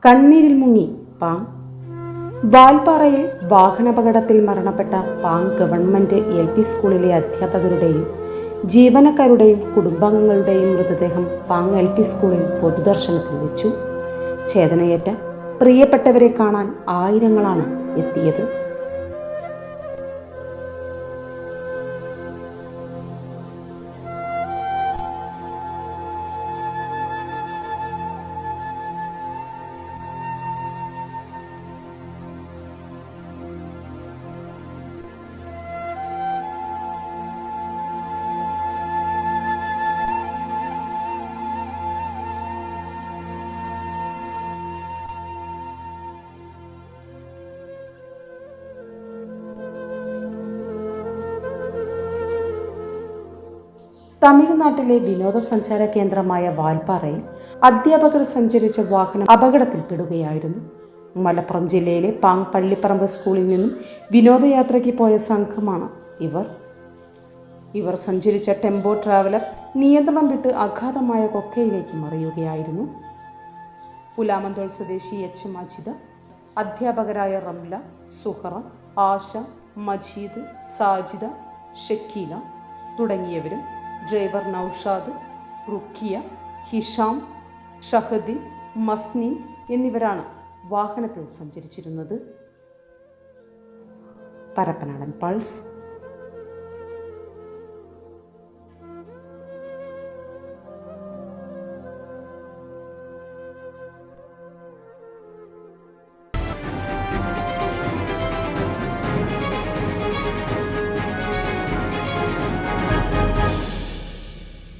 കണ്ണീരിൽ മുങ്ങി പാങ്. വാൽപ്പാറയിൽ വാഹനാപകടത്തിൽ മരണപ്പെട്ട പാങ് ഗവൺമെന്റ് LP സ്കൂളിലെ അധ്യാപകരുടെയും ജീവനക്കാരുടെയും കുടുംബാംഗങ്ങളുടെയും മൃതദേഹം പാങ് LP സ്കൂളിൽ പൊതുദർശനത്തിൽ വെച്ചു. ഛേദനയേറ്റ പ്രിയപ്പെട്ടവരെ കാണാൻ ആയിരങ്ങളാണ് എത്തിയത്. തമിഴ്നാട്ടിലെ വിനോദസഞ്ചാര കേന്ദ്രമായ വാൽപ്പാറയിൽ അധ്യാപകർ സഞ്ചരിച്ച വാഹനം അപകടത്തിൽപ്പെടുകയായിരുന്നു. മലപ്പുറം ജില്ലയിലെ പാങ് പള്ളിപ്പറമ്പ് സ്കൂളിൽ നിന്നും വിനോദയാത്രയ്ക്ക് പോയ സംഘമാണ് ഇവർ സഞ്ചരിച്ച ടെമ്പോ ട്രാവലർ നിയന്ത്രണം വിട്ട് അഗാധമായ കൊക്കയിലേക്ക് മറിയുകയായിരുന്നു. പുലാമന്തോൾ സ്വദേശി H മജിദ്, അധ്യാപകരായ റംല, സുഹറ, ആശ, മജീദ്, സാജിദ, ഷക്കീല തുടങ്ങിയവരും ഡ്രൈവർ നൌഷാദ്, റുക്കിയ, ഹിഷാം, ഷഹദിൻ, മസ്നീൻ എന്നിവരാണ് വാഹനത്തിൽ സഞ്ചരിച്ചിരുന്നത്. പരപ്പനാടൻ പൾസ്.